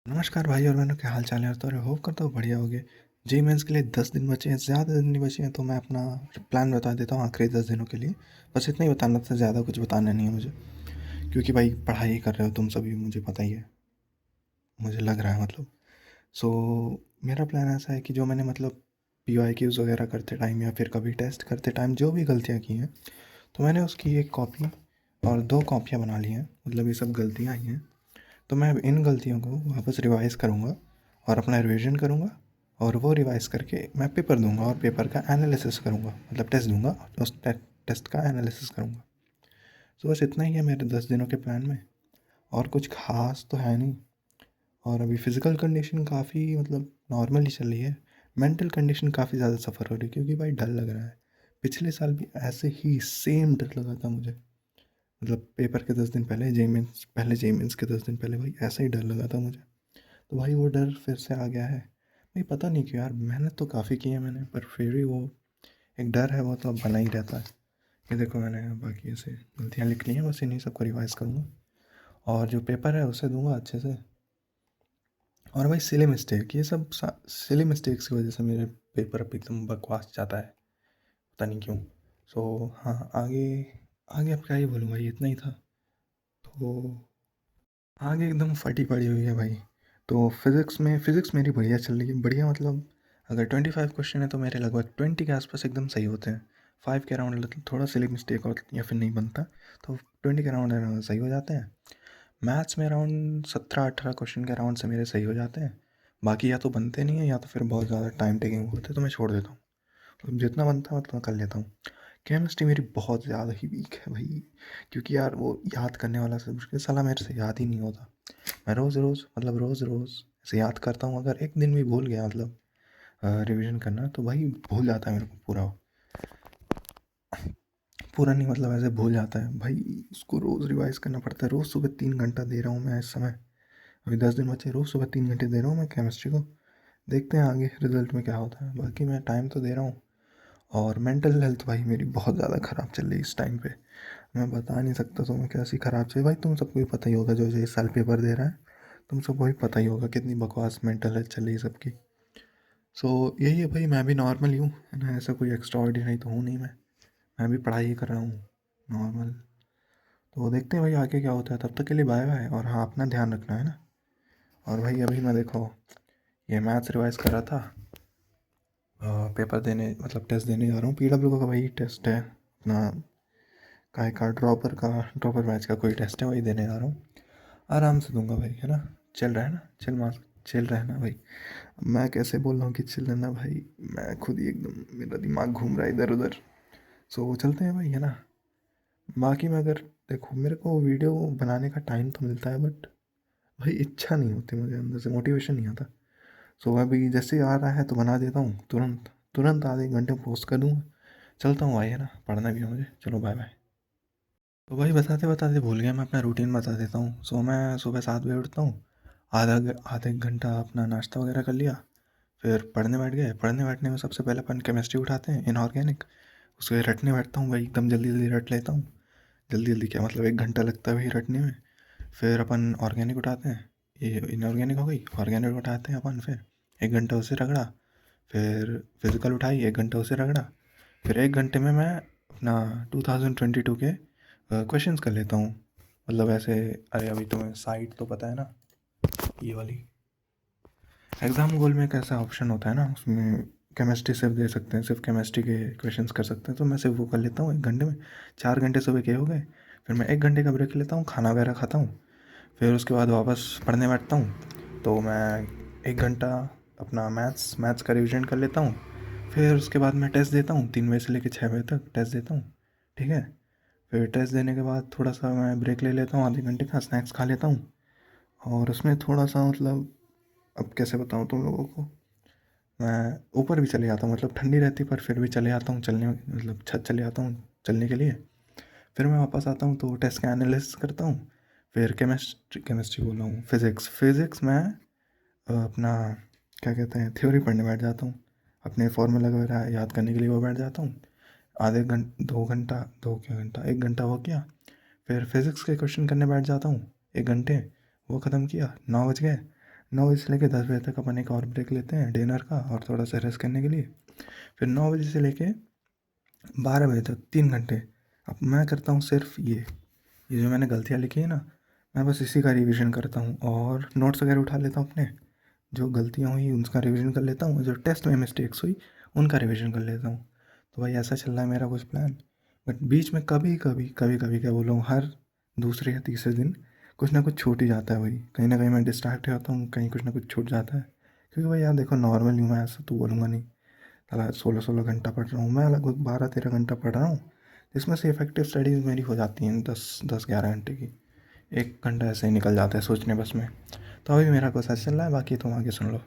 नमस्कार भाई और बहनों, क्या हाल चाल है यार। तो होप करता हूँ बढ़िया होगे। जी मेंस के लिए 10 दिन बचे हैं, ज़्यादा दिन नहीं बचे हैं, तो मैं अपना प्लान बता देता हूँ आखिरी 10 दिनों के लिए। बस इतना ही बताना था, ज़्यादा कुछ बताना नहीं है मुझे, क्योंकि भाई पढ़ाई कर रहे हो तुम सभी, मुझे पता ही है, मुझे लग रहा है मतलब। सो मेरा प्लान ऐसा है कि जो मैंने मतलब PYQs वगैरह करते टाइम या फिर कभी टेस्ट करते टाइम जो भी गलतियाँ की हैं, तो मैंने उसकी एक कॉपी और 2 कॉपियाँ बना ली हैं। मतलब ये सब गलतियाँ ही हैं, तो मैं इन गलतियों को वापस रिवाइज़ करूँगा और अपना रिवीजन करूँगा, और वो रिवाइज़ करके मैं पेपर दूंगा और पेपर का एनालिसिस करूँगा, मतलब टेस्ट दूंगा और उस टेस्ट का एनालिसिस करूँगा। तो बस इतना ही है मेरे 10 दिनों के प्लान में, और कुछ खास तो है नहीं। और अभी फ़िज़िकल कंडीशन काफ़ी मतलब नॉर्मल ही चल रही है। मेंटल कंडीशन काफ़ी ज़्यादा सफ़र हो रही है, क्योंकि भाई डर लग रहा है। पिछले साल भी ऐसे ही सेम डर लगा था मुझे, मतलब पेपर के 10 दिन पहले, जेई मेंस के 10 दिन पहले भाई ऐसा ही डर लगा था मुझे। तो भाई वो डर फिर से आ गया है। भाई पता नहीं क्यों यार, मेहनत तो काफ़ी की है मैंने, पर फिर भी वो एक डर है, वो तो अब बना ही रहता है। ये देखो मैंने बाकी ऐसे गलतियाँ लिख ली हैं, बस इन्हीं सबको रिवाइज़ करूँगा और जो पेपर है उसे दूंगा अच्छे से। और भाई सिली मिस्टेक, ये सब सिली मिस्टेक्स की वजह से मेरे पेपर अब एकदम बकवास जाता है, पता नहीं क्यों। सो हाँ, आगे आगे अब क्या ही बोलूँगा, ये इतना ही था। तो आगे एकदम फटी पड़ी हुई है भाई। तो फ़िज़िक्स मेरी बढ़िया चल रही है, बढ़िया मतलब अगर 25 क्वेश्चन है तो मेरे लगभग 20 के आसपास एकदम सही होते हैं। 5 के अराउंड थोड़ा सिली मिस्टेक और या फिर नहीं बनता, तो 20 के अराउंड सही हो जाते हैं। मैथ्स में अराउंड 17-18 क्वेश्चन के अराउंड से मेरे सही हो जाते हैं। बाकी या तो बनते नहीं हैं या तो फिर बहुत ज़्यादा टाइम टेकिंग होते हैं, तो मैं छोड़ देता हूँ। तो जितना बनता है उतना कर लेता हूँ। केमिस्ट्री मेरी बहुत ज़्यादा ही वीक है भाई, क्योंकि यार वो याद करने वाला सब मुश्किल, साला मेरे से याद ही नहीं होता। मैं रोज़ रोज़ ऐसे याद करता हूँ, अगर एक दिन भी भूल गया मतलब रिवीजन करना, तो भाई भूल जाता है मेरे को पूरा। पूरा नहीं मतलब ऐसे भूल जाता है भाई। उसको रोज़ रिवाइज़ करना पड़ता है। रोज़ सुबह 3 घंटा दे रहा हूँ मैं इस समय। अभी 10 दिन बचे, रोज़ सुबह 3 घंटे दे रहा हूँ मैं केमिस्ट्री को। देखते हैं आगे रिजल्ट में क्या होता है, बाकी मैं टाइम तो दे रहा हूँ। और मेंटल हेल्थ भाई मेरी बहुत ज़्यादा ख़राब चल रही है इस टाइम पे। मैं बता नहीं सकता तुम्हें कैसी ख़राब चल भाई, तुम सबको भी पता ही होगा जो जो इस साल पेपर दे रहा है। तुम सबको भी पता ही होगा कितनी बकवास मेंटल हेल्थ चल रही है सबकी। सो यही है भाई, मैं भी नॉर्मल ही हूँ, है ना, ऐसा कोई एक्स्ट्रा ऑर्डिनरी तो हूँ नहीं मैं भी पढ़ाई ही कर रहा हूँ नॉर्मल। तो देखते हैं भाई आगे क्या होता है, तब तक के लिए बाय बाय, और हाँ अपना ध्यान रखना है ना। और भाई अभी मैं देखो ये मैथ्स रिवाइज कर रहा था, पेपर देने मतलब टेस्ट देने जा रहा हूँ। PW का भाई टेस्ट है अपना, काय का ड्रॉपर बैच का कोई टेस्ट है, वही देने जा रहा हूँ। आराम से दूंगा भाई, है ना। चल रहा है ना, चिल रहा है ना भाई। मैं कैसे बोल रहा हूँ कि चिल रहना भाई, मैं खुद ही एकदम मेरा दिमाग घूम रहा है इधर उधर। सो चलते हैं भाई, है ना। बाकी मैं अगर देखो, मेरे को वीडियो बनाने का टाइम तो मिलता है, बट भाई इच्छा नहीं होती मुझे, अंदर से मोटिवेशन नहीं आता। सो अभी जैसे आ रहा है तो बना देता हूँ तुरंत तुरंत, आधे 1 घंटे में पोस्ट कर दूँगा। चलता हूँ भाई, है ना, पढ़ना भी है मुझे, चलो बाय बाय। तो भाई बताते बताते भूल गया, मैं अपना रूटीन बता देता हूँ। सो मैं सुबह 7 बजे उठता हूँ, आधा एक घंटा अपना नाश्ता वगैरह कर लिया, फिर पढ़ने बैठ गए। पढ़ने बैठने में सबसे पहले अपन केमिस्ट्री उठाते हैं, इनऑर्गेनिक। उसको रटने बैठता हूँ भाई, एकदम जल्दी जल्दी रट लेता हूँ। जल्दी जल्दी क्या मतलब 1 घंटा लगता है भाई रटने में। फिर अपन ऑर्गेनिक उठाते हैं, ये इनऑर्गेनिक हो गई, ऑर्गेनिक उठाते हैं अपन। फिर 1 घंटा उसे रगड़ा। फिर फिज़िकल उठाई, 1 घंटा उसे रगड़ा। फिर 1 घंटे में मैं अपना 2022 के क्वेश्चंस कर लेता हूँ, मतलब ऐसे। अरे अभी तुम्हें साइट तो पता है ना, ये वाली एग्ज़ाम गोल में एक ऐसा ऑप्शन होता है ना, उसमें केमिस्ट्री सिर्फ दे सकते हैं, सिर्फ केमिस्ट्री के क्वेश्चंस कर सकते हैं, तो मैं सिर्फ वो कर लेता हूँ 1 घंटे में। 4 घंटे सुबह के हो गए। फिर मैं 1 घंटे का ब्रेक लेता हूँ, खाना वगैरह खाता हूँ। फिर उसके बाद वापस पढ़ने बैठता हूँ, तो मैं 1 घंटा अपना मैथ्स का रिवीजन कर लेता हूँ। फिर उसके बाद मैं टेस्ट देता हूँ, 3 बजे से लेकर 6 बजे तक टेस्ट देता हूँ, ठीक है। फिर टेस्ट देने के बाद थोड़ा सा मैं ब्रेक ले लेता हूँ, आधे घंटे का स्नैक्स खा लेता हूँ। और उसमें थोड़ा सा मतलब, अब कैसे बताऊँ तुम लोगों को, मैं ऊपर भी चले जाता हूँ, मतलब ठंडी रहती पर फिर भी चले जाता हूँ चलने, मतलब छत चले जाता हूँ चलने के लिए। फिर मैं वापस आता हूँ तो टेस्ट का एनालिसिस करता हूँ। फिर केमिस्ट्री बोल रहा हूँ, फिज़िक्स मैं अपना क्या कहते हैं थ्योरी पढ़ने बैठ जाता हूँ। अपने फार्मूला वगैरह याद करने के लिए वो बैठ जाता हूँ। आधे घंटे 2 घंटा, 1 घंटा हो गया। फिर फिज़िक्स के क्वेश्चन करने बैठ जाता हूँ 1 घंटे, वो ख़त्म किया, 9 बज गए। 9 बजे से लेके 10 बजे तक अपन एक और ब्रेक लेते हैं डिनर का और थोड़ा सा रेस्ट करने के लिए। फिर 9 बजे से लेके 12 बजे तक 3 घंटे अब मैं करता हूँ सिर्फ ये जो मैंने गलतियाँ लिखी है ना, मैं बस इसी का रिवीजन करता हूँ और नोट्स वगैरह उठा लेता हूँ अपने। जो गलतियाँ हुई उनका रिवीजन कर लेता हूँ, जो टेस्ट में मिस्टेक्स हुई उनका रिवीजन कर लेता हूँ। तो भाई ऐसा चल रहा है मेरा कुछ प्लान। बट बीच में कभी कभी क्या बोलूँ, हर दूसरे या तीसरे दिन कुछ ना कुछ छूट ही जाता है भाई। कहीं ना कहीं मैं डिस्ट्रैक्ट होता हूँ, कहीं कुछ ना कुछ छूट जाता है। क्योंकि भाई यार देखो, नॉर्मली मैं ऐसा तो बोलूँगा नहीं, साला 16-16 घंटा पढ़ रहा हूँ मैं, लगभग 12-13 घंटा पढ़ रहा हूँ। जिसमें से इफेक्टिव स्टडीज़ मेरी हो जाती हैं 10-11 घंटे की। 1 घंटा ऐसे ही निकल जाता है सोचने बस में। तो अभी मेरा कुछ ऐसा चल रहा है, बाकी तुम आगे सुन लो।